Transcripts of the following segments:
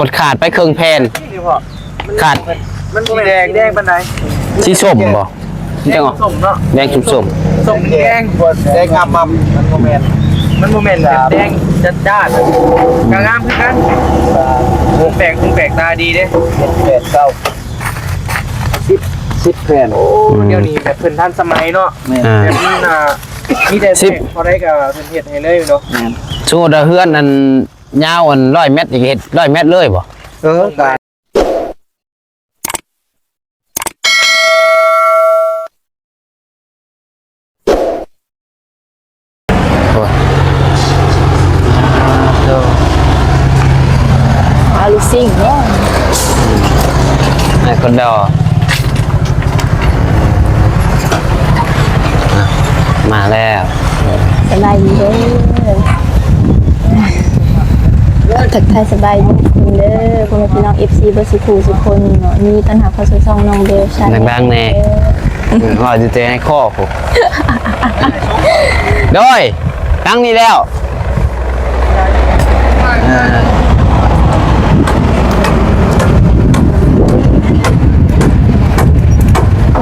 กดขาดไปเครื่องแผ่นขาดมันสีแดงปันไหนสีส้มบ่แดงส้มเนาะแดงส้มส้มแดงงามมันโมเมนต์แดงจัดจ้านกางามขึ้นกันคงแปลกตาดีเด้8 9 10แผ่นโอ้เดี๋ยวนี้แบบเพิ่นทันสมัยเนาะแบบนี้น่ะมีแต่10พอได้กับเพิ่นเฮ็ดให้เลยเนาะสมมุติว่าเฮือนอันยาวอัน100 เมตรอีกเฮ็ด100 เมตรเลยบ่การลูซิ่งเนาะไอ้คนดอมาแล้วสบายดีเด้อถักทายสบายดีคุณเด้อคุณพี่น้อง FC เบอร์สุคนเนาะมีปัญหาข้อสงสัยน้องเบลใช่ดังๆแน่ว่าจะเจอให้ข้อผมโดยตั้งนี้แล้ว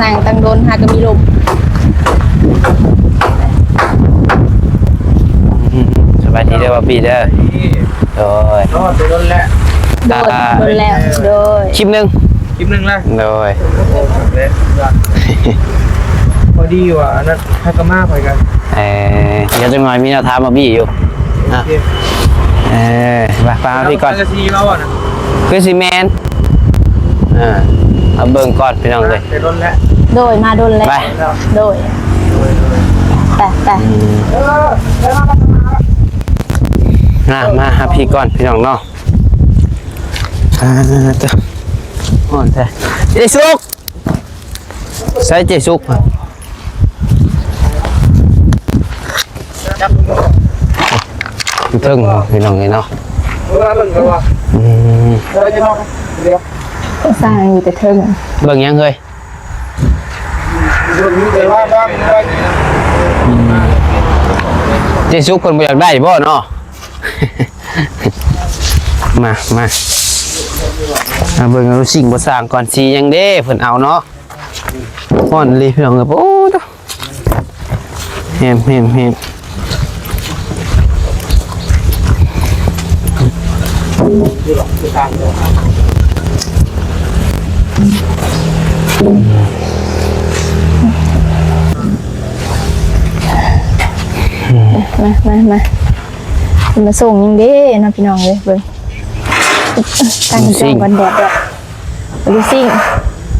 นางตังโดนหาก็มีลมสบายดีเด้อว่าปีเด้อโดยโดนแล้วโดยคลิปหนึ่งแล้วโดยพอดีว่ะนั่นฮักกามาไปกันเดี๋ยวจะหน่อยมีแนวทางมาบี้อยู่มาฟังพี่ก่อนคือซีเมนเอาเบิ่งก่อนพี่น้องเลยโดนแล้วโดยมาโดนแล้วไปโดยแต่มาหาพี่ก่อนพี่น้องเนาะอ่อนแท้เจสุกใส่เจสุกเทิงพี่น้องเลยเนาะสร้างอยู่แต่เทิงเบิ่งยังเลยเจสุกคนบ่อยากได้บ่เนาะมาเบิ่งเอาสิ่งบ่สร้างก่อนสียังเด้เพิ่นเอาเนาะฮ้อนเลยพี่น้องเอ้ยโอ้แฮมมาส่งยังเด้นะพี่น้องเลยเบิ่งตั้งใจก่อนแดดด้วยลูซิ่ง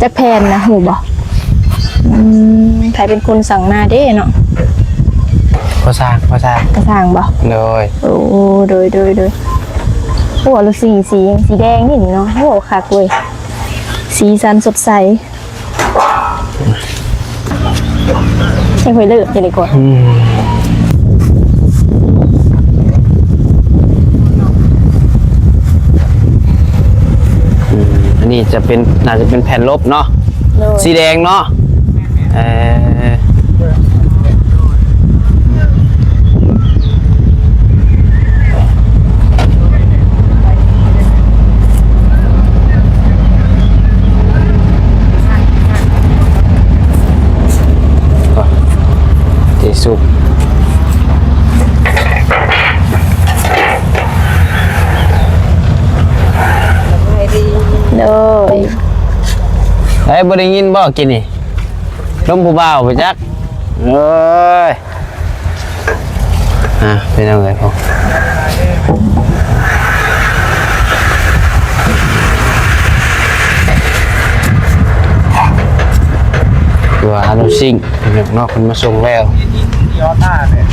จะแพนนะหูบ่ใครเป็นคนสั่งมาเด้เนาะพอสร้างกระสั่งบ่โดยโอ้โดยหัวลูสีแดงนี่เนาะหัวคักเว้ยสีสันสดใสใช่คุยเลิกจะได้ก่อนอันนี้จะเป็นน่าจะเป็นแผ่นลบเนาะสีแดงเนาะเจสุกบ่ได้ยินบ่กินนี่ลมผู้บ่าวไปจักเอ้ยเป็นยังไงพ่อตัวอานุซิงนอกคนมาส่งแล้วยอต้าเนี่ย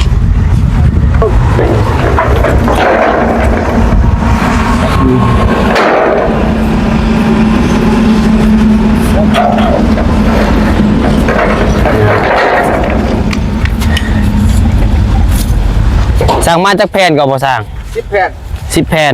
สั่งมาจากแผ่นก็พอสั่ง10 แผ่น10 แผ่น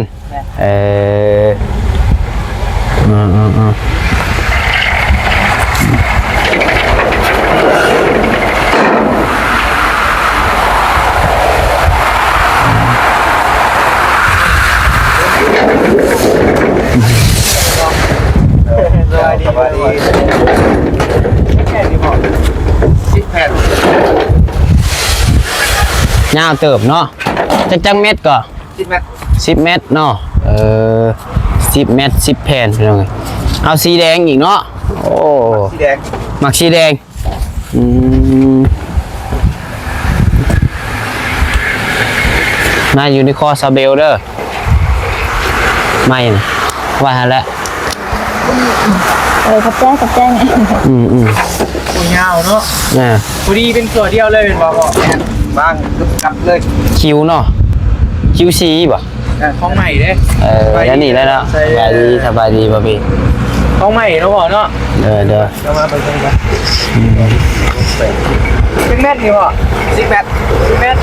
ยาวเติบเนาะจังเม็ดก็ 10 เมตร 10 เม็ดเนาะ10 เม็ด10 แผ่นพี่น้องเอาสีแดงอีกเนาะโอ้ สีแดง มักสีแดงมาอยู่ในคอซาเบลเด้อไม่นะว่าแล้ว กับแจ้งไง ตัวยาวเนาะ อ่า พอดีเป็นตัวเดียวเลยเป็นบ่พ่อบางกลับเลย คิวเนาะคิวซีบ่ ของใหม่เด้ แล้วนี่แล้วเนาะสบายดีบ่พี่ ของใหม่เนาะพ่อเนาะ เด้อ เรามาเบิ่งกันเป็นเม็ดนี่พ่อ10 เมตร10 เมตร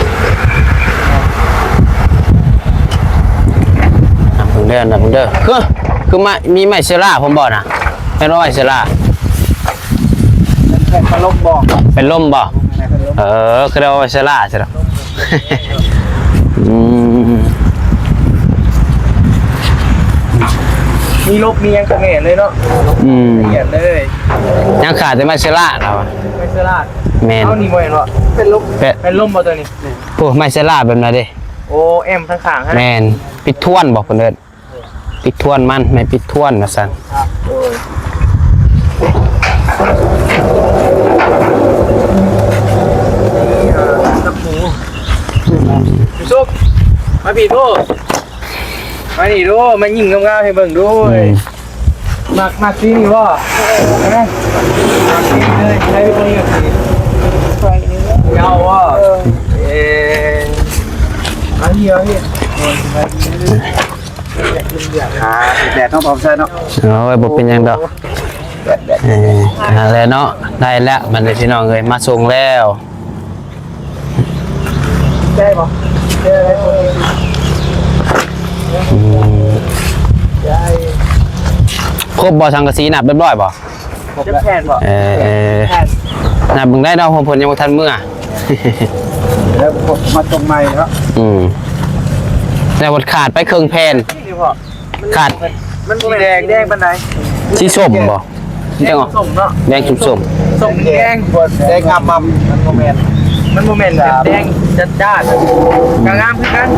เพิ่งเด้อคือมีไม้เซล่าผมบอกนะเป็นว่าไม้เซล่า เป็นลมบ่ เป็นล่มบ่คือเรียกว่าไม้เซล่าใช่หรอ มีลบมียังกระเม็ดเลยเนาะเขียนเลย ยังขาดแต่ไม้เซล่าเรา ไม่เสื้อลาด แมน เอานี่บ่เห็นบ่เป็นลมเป็นลมบ่ตัวนี้ โอ้ไม้เซล่าแบบนั้นดิ โอ้เอ็มทั้งข้างฮะ แมนปิดท่วนบอกเพิ่นเด้อปิดท่วนมันไม่ปิดท่วนนะสัน น้ำหมูพี่ซุกมาพี่โทษมานี่ดูมายิงงามๆให้เบิ่งด้วยมักซีนี่บ่ใช่ไหมมักซีเลยใช้ตัวนี้กับซียาวว่ะอันนี้เหรอพี่ขาแดดต้องพร้อมใช่เนาะ เอาไว้บ่เป็นหยังดอกแล้วเนาะได้แล้วมันได้พี่น้องเอ้ยมาส่งแล้ว ได้ปะได้อะไรคนได้ ครบบ่สังกะสีนับเรียบร้อยบ่ จะแผ่นปะแผ่น นับเบิ่งได้เนาะผมเพิ่นยังบ่ทันมื้อ แล้วมาตรงใหม่เนาะ แล้วบ่ขาดไปครึ่งแผ่น นี่พอ ขาด มันแดงปันไหน สีส้มบ่ แดงส้มเนาะ แดงส้ม ส้มแดงแดงงามมันโมเมนต์แบบแดงจัดจ้านกางามคือกัน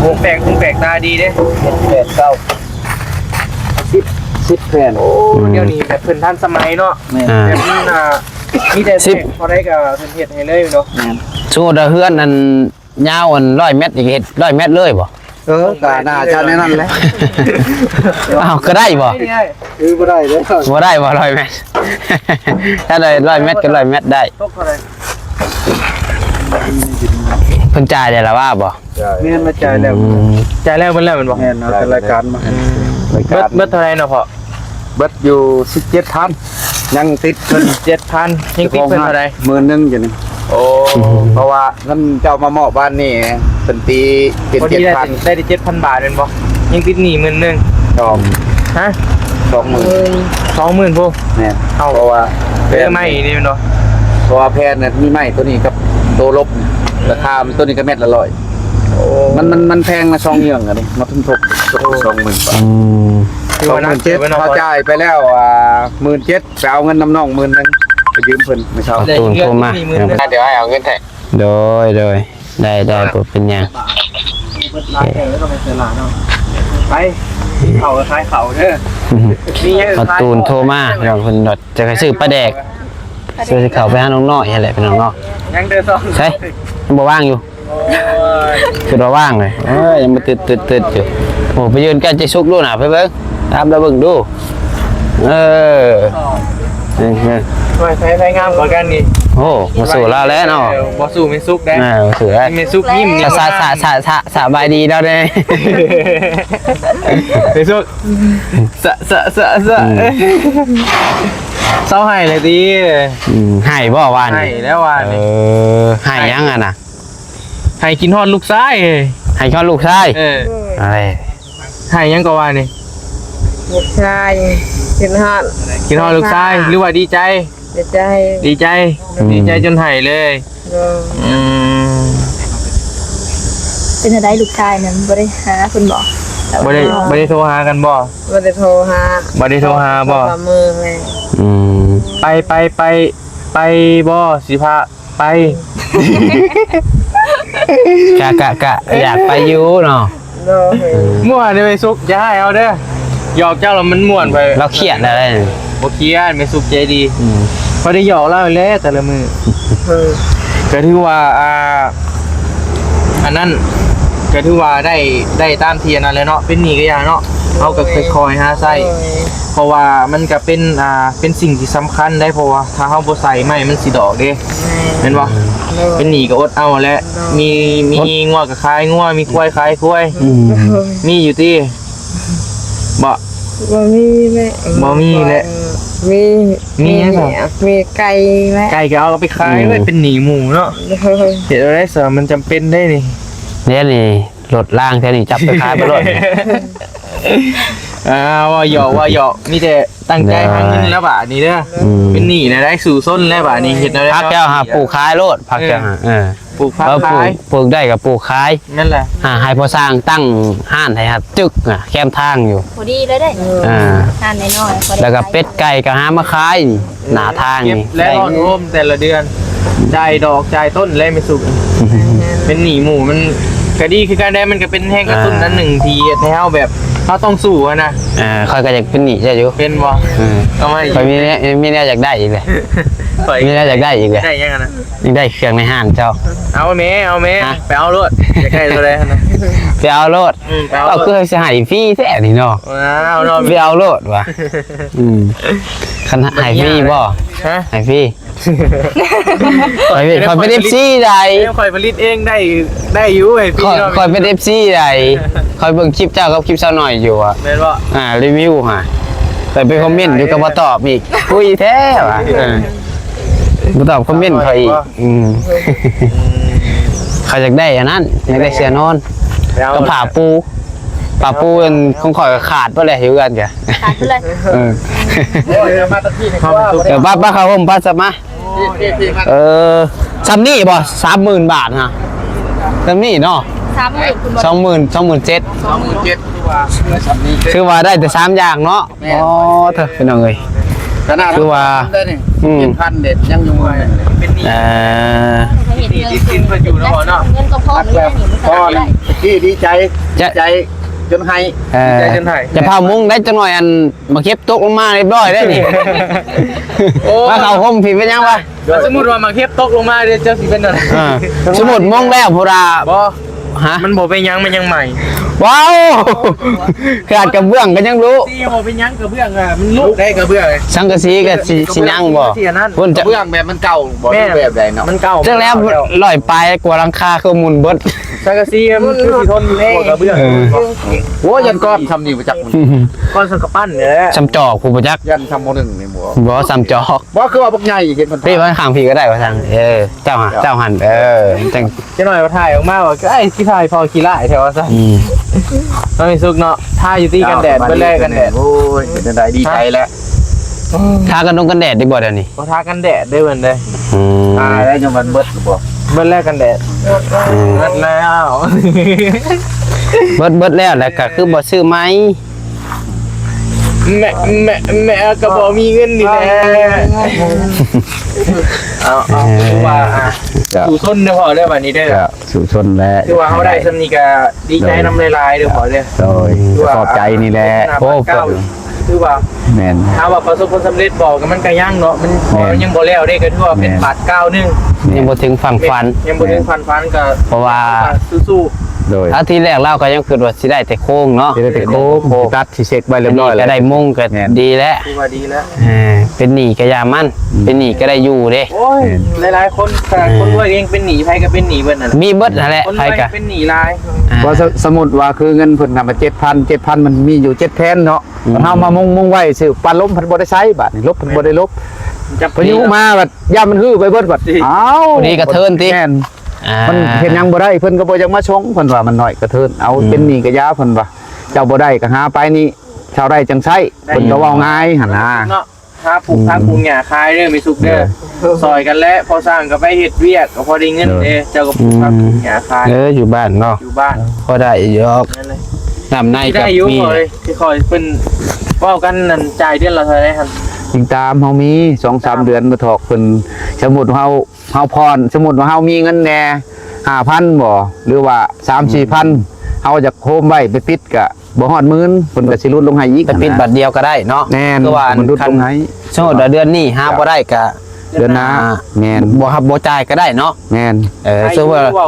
คงแปลกตาดีเด้10 แผ่นโอ้เดี๋ยวนี้แบบเพิ่นทันสมัยเนาะแบบนี้มีแต่พอได้กับเพิ่นเฮ็ดให้เลยเนาะ ๆสู้เฮือนอันยาวอัน100 เมตรอีกเฮ็ด100 เมตรเลยบ่ กาหน้าจะแน่นอนเลย อ้าวก็ได้บ่ บ่ได้เลย บ่ได้บ่100 เมตร ถ้าได้100 เมตรก็100 เมตรได้ ตกเท่าไหร่ เพิ่นจ่ายได้แล้วว่าบ่ เงินมาจ่ายแล้วมันแล้วมันบ่แม่นเอารายการมาเบิดเท่าไหร่เนาะพ่อ เบิดอยู่17,000ยังติดเพิ่น 7,000ยังติดเพิ่นเท่าไหร่ 10,000อยู่นี่ โอ้ เพราะว่าเงินเจ้ามามอบบ้านนี่เพิ่นตีเป็น พอดีได้ 7,000 ได้ 7,000 บาทเป็นบ่ยังติดหนี้10,000นึง ดอก ฮะ 20,000 20,000พุ่น แม่นเพราะว่า เออไม่นี่มันเนาะ เพราะว่าแพนน่ะมีไม้ตัวนี้กับตัวลบราคามันตัวนี้ก็เม็ดละ100 โอ้ มันแพงนะ2เยื่องอ่ะนี่มาทุ่มทบ20,000บาท คือว่านัก 27,000เขาจ่ายไปแล้ว17,000ไปเอาเงินน้ำน้อง10,000นึงไปยืมเพิ่นไม่เช่า ตูนโทรมา เดี๋ยวให้เอาเงินแท้ โดยได้บ่เป็นหยัง ร้านแข่งแล้วก็ไปเสียหลานเนาะไปเข่าคล้ายเข่าเด้อนี่ยัง ประตูนโทรมาเดี๋ยวเพิ่นดดจะไปซื้อปลาแดกซื้อสิเข้าไปหาน้องน้อยนั่นแหละพี่น้องเนาะ ยังเดินซอง ใช่มันบ่ว่างอยู่ โอ้ย คือว่าว่างเลยยังบ่ตึดอยู่โอ้ไปยืนใกล้ใจสุกดูน่ะไปเบิ่งตามแล้วเบิ่งดูนี่ ไม่ใช้งามกว่ากันนี่ โอ้มาสู่เราแล้วเนาะ บ่สู้ไม่ซุกได้ สู่แล้ว ไม่ซุกยิ้มนี่ สบายดีแล้วเด้ ไม่ซุกสะเศร้าให้เลยดิ ให้บ่วาน ให้แล้ววานนี่ ให้ยังอ่ะน่ะ ให้กินฮอดลูกซ้าย ให้ข้อลูกชายอะไร ให้ยังก็วานนี่ ลูกชายกินฮอด กินฮอดลูกซ้ายหรือว่าดีใจ เดี๋ยวจะให้ ดีใจจนให้เลย ดู เป็นอะไรลูกชายนั้นบ่ได้หาคุณบอก บ่ได้โทรหากันบ่ ว่าจะโทรหา บ่ได้โทรหาบ่ ฝ่ามือเลย ไปบ่สิพา ไป กะอยากไปอยู่เนาะ โดย ม่วนไปซุกจะให้เอาเด้อหยอกเจ้าแล้วมันม่วนไป เราเครียดอะไร บ่เครียดไม่ซุกใจดี อืม พอได้หยอกเล่าแล้วแต่ละมือ เออ ก็ถือว่าอันนั้นก็ถือว่าได้ตามเทียนนั่นแหละเนาะเป็นหนี้ก็อย่างเนาะเอาก็คอยหาใส่เพราะว่ามันก็เป็นสิ่งที่สำคัญได้เพราะว่าถ้าเฮาบ่ใส่ไม้มันสิดอกเด้แม่นบ่เป็นหนี้ก็อดเอาแหละมีงัวก็ขายงัวมีควายขายควาย อืม มีอยู่ติบ่ บ่มีแม่ บ่มีแหละ มี มีหยังบ่ มีไก่แม่ ไก่ก็เอาไปขายไว้เป็นหนี้หมู่เนาะ โดย เฮ็ดอะไรซะมันจำเป็นได้นี่ เนี่ยนี่รถล่างแค่นี้จับไปขายไปรถ ว่าหยอกมีแต่ตั้งใจหาเงินแล้วบาทนี้เด้อเป็นหนี้นะได้สู่ส้นแล้วบาทนี้เห็นอะไร พักแก้วหาปลูกขายรถพักแก้วหาปลูกผัก ปลู ขาก ย ปลูกได้กับปลูกขาย นั่นแหละ ให้พอสร้างตั้งห้านให้ครับจึกแคมทางอยู่ พอดีเลยได้ ทานน้อยๆพอได้ แล้วก็เป็ดไก่ก็หามาขายนี่หน้าทาง เก็บ นี่ และอ่อนโอมแต่ละเดือนจ่ายดอกจ่ายต้นและไม่สุกเป็นหนี้หมู่มันก็ดีคือการได้มันก็เป็นแห้งกระตุ้นนั้นหนึ่งทีให้เฮาแบบเขาต้องสู้นะ ค่อยก็อยากเป็นหนี้ใช่อยู่ เป็นบ่ก็ไม่ ค่อยมีเนี่ยอยากได้อีกเลย ปล่อย มีเนี่ยอยากได้อีกเลย ได้ยังนะ อยากได้เครื่องในห้างเจ้า เอาแม่ไปเอารถจะใกล้ตัวใดนะ ไปเอารถ ไปเอา เอาคือสิให้ฟรีแท้นี่เนาะ เอาเนาะ ไปเอารถว่ะคันให้ฟรีบ่ ฮะ ให้ฟรีคอยเป็น FC ใด คอยผลิตเองได้อยู่ไอ้พี่เนาะ คอยเป็น FC ใดคอยเบิ่งคลิปเจ้ากับคลิปเจ้าหน่อยอยู่อ่ะ แม่นบ่ รีวิวฮะแต่ไปคอมเมนต์อยู่ก็บ่ตอบอีกคุยแท้ว่ะบ่ตอบคอมเมนต์เขาอีกเขาอยากได้อันนั้นอยากได้เสื้อนอนก็ผ้าปูอันของข่อยก็ขาดบ่เลยอยู่กันแก ขาดไปเลย มาตะกี้นี่ เดี๋ยวป้าเขาผมป้าสมาซ้ำนี่บ่30,000 บาทฮะซ้ำนี่เนาะ 30,000คุณบ่ 27,000คือว่าได้แต่3อย่างเนาะอ๋อเถอะพี่น้องเอ้ย ขนาด คือว่า 7,000เด็ดยังอยู่เลย เป็นนี่ เห็นเงิน กินเพิ่นอยู่เนาะเนาะ เงินก็พอไม่ได้หนีมัน พ่อ ก็ได้ ที่ดีใจจนให้ จะพามุ้งได้จังหน่อยอันมาเก็บตกลงมาเรียบร้อยได้นี่มาเขาคมผิดเป็นยังวะ สมมุติว่ามาเทปตกลงมาเดี๋ยวเจ้าสิเป็นอะไร สมุดมุ้งแล้วพุรา บ่ ฮะ มันบ่เป็นยังมันยังใหม่ ว้าวขาดกระเบื้องก็ยังรู้ ที่บ่เป็นยังกระเบื้องอ่ะมันลุกได้กระเบื้อง สังกะสีกับสียังบ่พุ่นจะ เบื้องแบบมันเก่าบ่แบบใดเนาะ มันเก่า จังแล้วลอยปลายกว่าหลังคาคือมุนเบิด สังกะสีมันคือสิทนกระเบื้อง โอ้ยันก้อนทำนี่มาจากมัน ก้อนสังกะปั้นเนี่ย จำจอกผู้ประจักษ์ ยันทำโมหนึ่งนี่หมัว บ่ซ้ำจอก ว่าคือว่าพวกใหญ่เห็นมัน พี่ว่าข้างพี่ก็ได้ว่าทางเจ้าหันจัง จะหน่อยว่าถ่ายออกมาว่าไอ้ที่ถ่ายพอขี้ร้ายแถวว่าซะมันมีสุกเนาะถ่ายอยู่ที่กันแดดเบิ่แลกันแดด โอ้ยเป็นได้ดีใจแล้ว ทากันดงกันแดดดีบ่เดี๋ยวนี้ บ่ทากันแดดได้เบิ่นเด้ ได้ยังมันเบิดบ่ เบิ่แลกันแดดเบิดแล้ว เบิดแล้วแล้วก็คือบ่ซื้อไหม แม่ก็บ่มีเงินนี่แหละเอาคือว่าสู่ส้นเด้อพอเด้อบัดนี้เด้อ สู่ชนแล้ว คือว่าเขาได้สำนีก็ดีใจน้ำลายๆเด้อพอเด้อ โดยขอบใจนี่แหละ โอ้คือว่า แม่น ถ้าว่าประสบผลสำเร็จบอกกันมันก็ยังเนาะมันพอยังบ่แล้วเด้ก็ถือว่าเป็นบาทก้าวนึง ยังบ่ถึงฝั่งฟัน ยังบ่ถึงฟันก็ เพราะว่า สู้ โดย อาทีแรกเราก็ยังคิดว่าสิได้แต่โค้งเนาะ ที่ได้แต่โค้งตัดที่เช็คไว้เรียบร้อย ก็ แล้ว ได้มุ่งก็ดีแล้ว ๆคือว่าดีแล้ว เป็นหนี้ก็ยามันเป็นหนี้ก็ได้อยู่เด้ โอ้ยหลายๆคนขนาดคนรวยเองเป็นหนี้ไผก็เป็นหนี้เบิดนั่น มีเบิดนั่นแหละ คนร ใคร วย ก็ เป็นหนี้หลาย ว่าสมุดว่าคือเงินเพิ่นทำมา7,000มันมีอยู่7,000เนาะเฮามามุ่งไว้ซื้อปลาล้มเพิ่นบ่ได้ใช้บาดนี่ลบเพิ่นบ่ได้ลบ จับ พายุมาบัดย่ามันฮือไปเบิดบัดอ้าว พอดีกระเทินติ แม่นมันเฮ็ดหยังบ่ได้เพิ่นก็บ่อยากมาชงเพิ่นว่ามันน้อยกระเทินเอาเป็นหนี้กระยาเพิ่นว่าเจ้าบ่ได้ก็หาไปนี่ชาวไร่จังไสเพิ่นก็เว้าง่ายหั่นน่ะ เนาะถ้าปลูกทางปลูกหญ้าขายเด้อมีสุกเด้อซอยกันแล้วพอสร้างก็ไปเฮ็ดเวียกก็พอได้เงินเด้เจ้าก็ปลูกทางปลูกหญ้าขาย อยู่บ้านเนาะ อยู่บ้าน พอได้ยอก นั่นเลย น้ำใน ได้ กับ อยู่ มี เลยที่คอยเป็นเว้ากันนั่นจ่ายเดือนละเท่าไหร่ครับ จริงตามเฮามี 2-3 เดือนบ่ถอกเพิ่นสมมุติเฮา เฮาพรสมมุติว่าเฮามีเงินแหน่ 5,000บ่หรือว่า 3-4,000เฮาจะโคมไว้ไปปิดก็บ่ฮอดหมื่นเพิ่นก็สิลดลงให้อีก ไปปิดบัตรเดียวก็ได้เนาะ แน่น คือว่า มันลดลงให้ สมมุติว่าเดือนนี้หาบ่ได้ก็ เดือนหน้าแม่น บ่จ่ายก็ได้เนาะ แม่น สมมุติว่า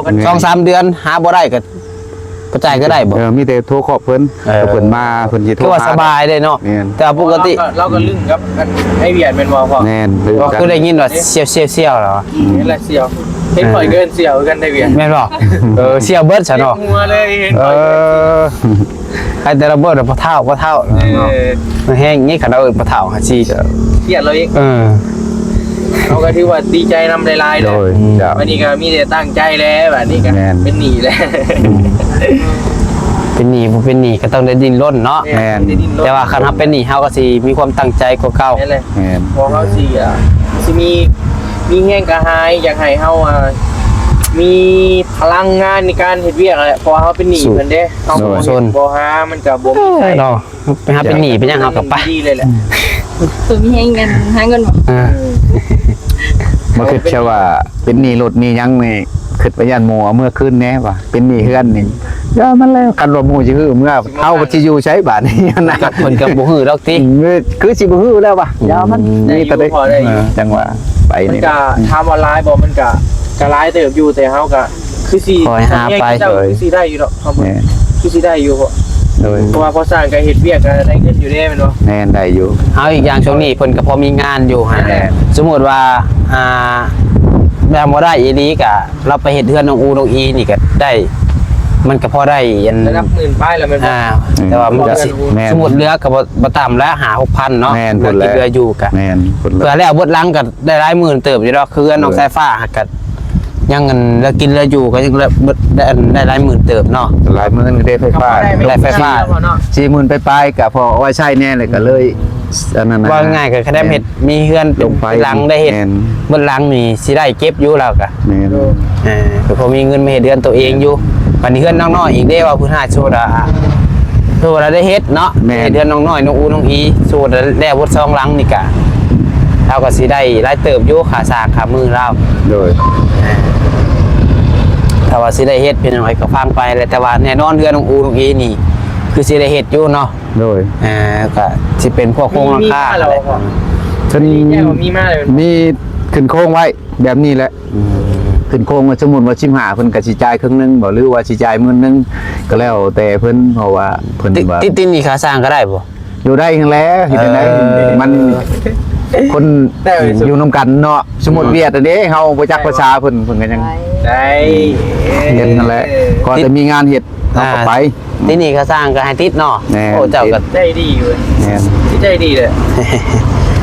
2-3 เดือนหาบ่ได้ก็จ่ายก็ได้บ่ มีแต่โทรขอเพิ่นก็เพิ่นมาเพิ่นสิโทร คือว่าสบายเลยเนาะ แม่น แต่ว่าปกติ เราก็ลึ่งครับไอ้เวียดเป็นบ่พ่อ แม่นลืม ก็ กัน คือได้ยินว่าเสี่ยวๆแล้ว นี่แหละเสี่ยวเห็นข่อยเกินเสี่ยวกันได้เวียด แม่นบ่เสี่ยวเบิดซะเนาะ หัวเลยเห็น เอ ข่อยเกิน ใครแต่ละเบิดบ่เท่าเนาะมันแห้งงี้คันเอาบ่เท่าหาซี่ เครียดเราอีก เ เราก็ถือว่าดีใจนำหลายๆ โด เลย จ้ะ วันนี้ก็มีแต่ตั้งใจแล้วแบบนี้ก็ แม่น เป็นหนีแล้ว เป็นหนี้บ่เป็นหนี้ก็ต้องได้ดิ้นรนเนาะ แม่น แต่ว่าคันเฮาเป็นหนี้เฮาก็สิมีความตั้งใจกว่าเก่า นี่นเลย แม่น พอเขาสิสิมีแห้งกระหายอยากให้เฮามีพลังงานในการเฮ็ดเวียกแหละพอเฮาเป็นหนี้เพิ่นเด้เฮาบ่เฮ็ดบ่หามันก็บ่มีใคร เนาะไปหาเป็นหนี้เป็นหยังเฮาก็ไป ดีเลยแหละ ตัวมีให้เงินหาเงินบ่ บ่คิดเชื่อว่าเป็นหนี้รถหนี้หยังนี่คิดว่าย่านหมู่เอาเมื่อคืนแน่ว่าเป็นหนี้เฮือนนี่อย่ามันแล้วกันว่าหมู่สิฮือเมื่อเฮาบ่สิอยู่ใช้บาดนี้นะ กับเพิ่นก็บ่ฮู้ดอกติ คือสิบ่ฮือแล้วว่ะอย่ามันนี่แต่ได้จังหวะไป มัน นี่ ก็ทำออนไลน์บ่มันก็หลายเติบอยู่แต่เฮาก็คือสิ คอยหาไป เจ้าคือสิได้อยู่ดอกเฮาบ่ แม่น คือสิได้อยู่บ่ โดย เพราะว่าพอสร้างก็เฮ็ดเวียกก็ได้เงินอยู่เด้แม่นบ่ แน่นได้อยู่ เอาอีกอย่างช่วงนี้เพิ่นก็พอมีงานอยู่ฮะ แน่ สมมุติว่าแบบบ่ได้อีหลีก็เราไปเฮ็ดเฮือนน้องอูน้องอีนี่ก็ได้ มันก็พอได้อัน ระดับหมื่นป้ายแล้วแม่นบ่ แต่ว่ามันก็สิ แม่น สมมุติเรือก็บ่ต่ำแล้ว5-6,000เนาะ แม่น เรือ พุ่นแหละ ที่เรืออยู่ก็ แม่นพุ่น เพื่อ ละ แล้วเบิดหลังก็ได้หลายหมื่นเติบอยู่ดอกคือน้องสายฟ้าก็ยังเงินแล้วกินแล้วอยู่ก็ยังได้หลายหมื่นเติบเนาะ หลายมื้อนี่ได้ไฟฟ้า ได้ไฟฟ้า 40,000ไปปลายๆก็พอเอาไว้ใช้แน่เลยก็เลยอันนั้นนะ ว่าง่ายก็แค่ได้เฮ็ดมีเฮือนเป็น ลงไป หลังได้เฮ็ด แม่น เบิดหลังนี่สิได้เก็บอยู่แล้วก็ แม่น ก็พอมีเงินมาเฮ็ดเดือนตัวเองอยู่ปันนี้เฮือนน้องน้อยอีกเด้ว่าพื้นหาโซดาได้เฮ็ดเนาะเฮ็ดเดือนน้องน้อยน้องอูน้องอีโซดาแล้วบดซองหลังนี่ก็เราก็สิได้รายเติบอยู่ค่าสร้างค่ามือเรา โดย ถ้าว่าสิได้เฮ็ดเป็นหน่อยก็ฟังไปแต่ว่าแน่นอนเดือนน้องอูน้องอีนี่คือสิได้เฮ็ดอยู่เนาะ โดย ก็สิเป็นพวกโครงหลังคาอะไร ฉัน แย่กว่ามีมาเลย มีขึ้นโค้งไว้แบบนี้แหละขึ้นโค้งว่าสมมุติว่า15เพิ่นก็สิจ่ายครึ่งหนึงบ่หรือว่าสิจ่ายหมื่นหนึงก็แล้วแต่เพิ่นเพราะว่าเพิ่นว่า ติดนี่ค่าสร้างก็ได้บ่ อยู่ได้ทั้งแล้วเฮ็ดจังได๋มันคนอยู่นํกันเนาะสมมุติเวียดอันนี้เฮาบ่จักภาษาเพิ่นก็ยัง ได้ เฮ็ดนั่นแหละก็จะมีงานเฮ็ดเฮาก็ไป ติดนี่ค่าสร้างก็ให้ติดเนาะ แน่ โอ้เจ้าก็ ได้ดีอยู่ แม่น ใจดีเลย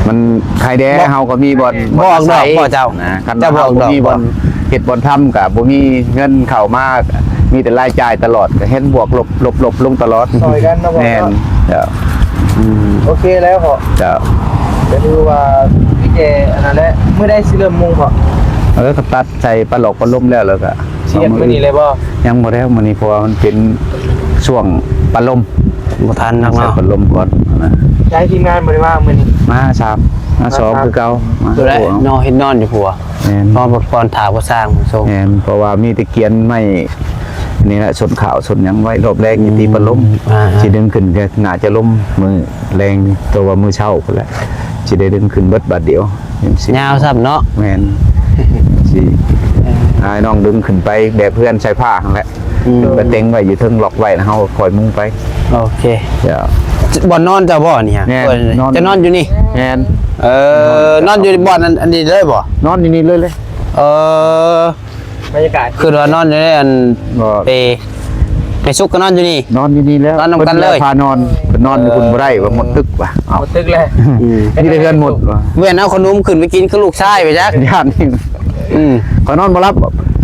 มันใครแด้เฮาก็มีบ่อน บอกดอก อาศัย พ่อเจ้า นะคัน เจ้าบอกดอก มีบ่อนเฮ็ดบ่อนทำก็บ่มีเงินเข้ามามีแต่รายจ่ายตลอดก็เห็นบวกลบลงตลอด ซอยกันนะบอก แม่น ว่า เจ้า โอเคแล้วพอ เจ้า จะดูว่าพี่แกอันนั้นแหละเมื่อได้สิเริ่มมุงพอ แล้วก็ตัดใส่ปลาหลอกปลาล่มแล้วก็ เชียดมื้อนี้เลยบ่ ยังบ่ได้มื้อนี้เพราะว่ามันเป็นช่วงปลาล่ม บ่ทันนัก ใส่ เนาะ ปลาล่มก่อนนะ ย้ายทีมงานบ่ได้ว่ามื้อนี้ มาสามมาสองคือเก่ามา ดูแล โอ้ นอนเฮ็ดนอนอยู่หัว แม่น นอนบทกรถาบ่สร้างโซ แม่นเพราะว่ามีตะเกียนไม่นี่แหละสนข่าวสนหยังไว้รอบแรกนี่ตีปลาล่ม สิดึงขึ้นก็น่าจะล้มมือแรงตัวว่ามือเช่าพุ่นแหละสิได้ดึงขึ้นเบิดบาดเดียวจังซี่ ยาวซับเนาะ แม่นสิอายน้องดึงขึ้นไปแบบเพื่อนใช้ผ้าหั่นแหละก็เต็งไว้อยู่เทิงล็อกไว้แล้วเฮาคอยมุงไป โอเค เดี๋ยว บ่อนนอนเจ้าบ่นี่ฮะ แม่นอน จะนอนอยู่นี่ แม่น นอนอยู่บ่อนอันนี้เลยบ่ นอนอยู่นี่เลย เออบ รรยากาศ คือว่านอนอยู่ในอัน บ่ ไปซุกก็นอนอยู่นี่ นอนอยู่นี่แล้ว นอนนำกันเลย พิ่พานอนเพิ่นนอนอยู่คุณบ่ได้ว่าหมดตึกว่ะเอา หมดตึกเลย นี่ได้เฮือนหมดว่ะ เว้นเอาขนมขึ้นไปกินคือลูกชายไปจัก ญาตินี่ ขอนอนบ่รับ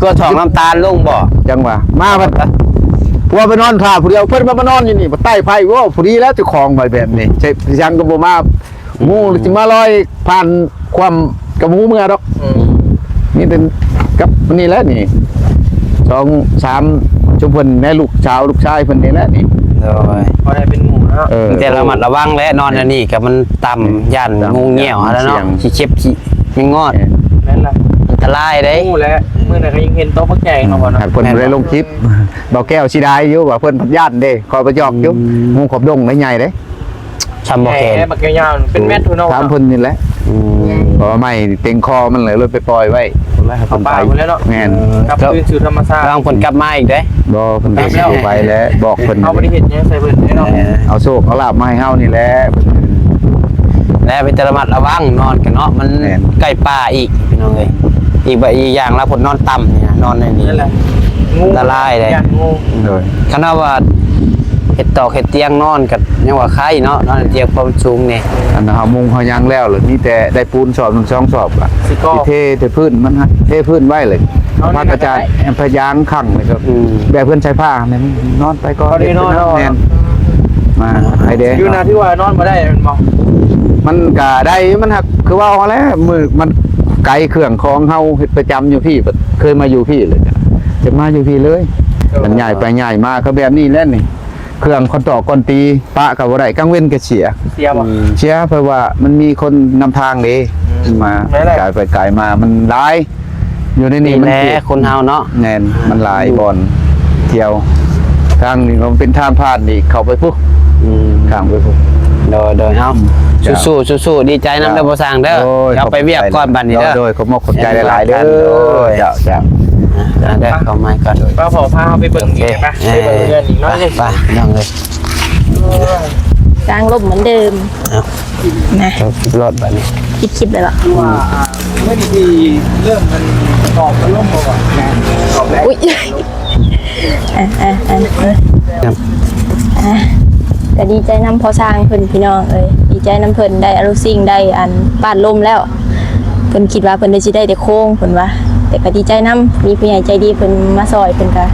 ก็ถองน้ำตาลลงบ่ จังหวะมาบัดผัวไปนอนท่าผู้เดียวเพิ่นมานอนอยู่นี่บ่ใต้ไผโว้ผู้ดีแล้วเจ้าของไว้แบบนี้ใช่ยังก็บ่มาหมู่สิมาลอยผ่านความกับหมู่เมื่อดอกนี่เป็นกับนี่แหละนี่2 3ชุมเพิ่นแม่ลูกสาวลูกชายเพิ่นนี่แหละนี่ พอได้เป็นหมู่เนาะ แต่ระมัดระวังและนอนอันนี้ก็มันต่ำย่านงูเงี้ยวแล้วเนาะขี้เข็บขี้ไม่งอด นั่นล่ะ ตั้งแต่ ตรายเด้ งูแล้วมื้อนั้นก็ยังเห็นโต๊ะพักแจงเนาะบ่เนาะ เพิ่นบ่ได้ลงคลิปเบาแก้วสิได้อยู่ว่าเพิ่นพัดย่านเด้คอยไปหยอกอยู่งูขอบดงได้ใหญ่เด้ ชำบ่แขน แหมบักยาวๆเป็นแมททุนเนาะ ถามเพิ่นนี่แหละเพราะว่าไม่เต็งคอมันเลยไปปล่อยไว้แล้วให้ เอา เพิ่น ป ไป ลาไปแล้วเนาะ แม่น กลับคืนสู่ธรรมชาติ ลองผลกลับมาอีกเด้ บ่เพิ่นก็สิเอาไปแล้วบอกเพิ่น เอาบ่ได้เฮ็ดหยังใส่เพิ่นเนาะ เอาโชคเอาลาบมาให้เฮานี่แหละ และเป็นตระมัดระวังนอนกันเนาะมัน แม่น ใกล้ป่าอีกพี่น้องเอ้ยอีกแบบอีกอย่างแล้วผลนอนต่ำเนี่ยนอนในนี้ นั่นแหละงู ละลายเลย ย่านงู โดย คันว่าเฮ็ดตอกเฮ็ดเตียงนอนกับยังว่าไข่เนาะนอนเตียงความสูงนี่ อันนั้นเฮามุงเฮายังแล้วเลยมีแต่ได้ปูนสอบ1 2สอบอ่ะ สิก็ ที่เทพื้นมันฮะเทพื้นไว้เลย เอานี่ มากระจายพยางขังเลยครับแบบเพื่อนใช้ผ้าเนี่ยนอนไปก็ เอาดีนอนเอา แน่นมาไอเด้ อยู่นาที่ว่านอนบ่ได้มันบ่ มันกะได้มันหักคือว่าเอาแล้วมือมันไกลเครื่องของเฮาเฮ็ดประจำอยู่พี่เคยมาอยู่พี่เลยจะมาอยู่พี่เลยมันใหญ่ไปใหญ่มาก็แบบนี้แหล้วนี่เครื่องคนต่อคนตีปะกับบ่ได้กังเว้นก็เสีย เสียบ่ เชียเพราะว่ามันมีคนนำทางเด้มา ไม่ได้ กายไปกายมามันหลายอยู่ในนี้ นี่ มัน แหละ เจ็บ คนเฮาเนาะ แน่นมันหลายบอลเที่ยวทางนี้มันเป็นทางผ่านนี่เข้าไปปุ๊บข้างไปปุ๊บ โดยเฮา จ้ะ สู้ๆดีใจนำเด้อบ่สร้างเด้อ โอ้ย เอาไปเวียกก่อนบัดนี้เด้อ โดยขอบคุณใจหลายๆเด้อ โอ้ย เจ้าเจ้า เด้อเข้ามาก่อน ป้าขอพาไปเบิ่งอีกไปไปเบิ่งเรือนอีกน้อยนึง ไปน้องเลย กลางลมเหมือนเดิม เอา นะ รถบัดนี้ คลิปเลยเหรอ ว่าเมื่อที่เริ่มมันตอบมันล่มบ่ว่าตอบแล้ว อุ้ยก็ดีใจนำพอสร้างเพิ่นพี่น้องเอ้ยดีใจนำเพิ่นได้อรุซิ่งได้อันปาดลมแล้วเพิ่นคิดว่าเพิ่นได้สิได้แต่โค้งเพิ่นว่าแต่ก็ดีใจนำมีผู้ใหญ่ใจดีเพิ่นมาซอยเพิ่นก็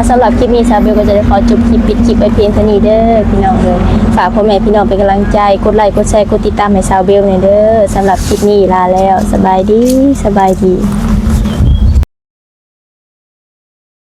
สำหรับคลิปนี้ซาเบลก็จะได้ขอจบคลิปปิดคลิปไว้เพียงเท่านี้เด้อพี่น้องเอ้ยฝากพ่อแม่พี่น้องเป็นกำลังใจกดไลค์กดแชร์กดติดตามให้ซาเบลหน่อยเด้อสำหรับคลิปนี้ลาแล้วสบายดี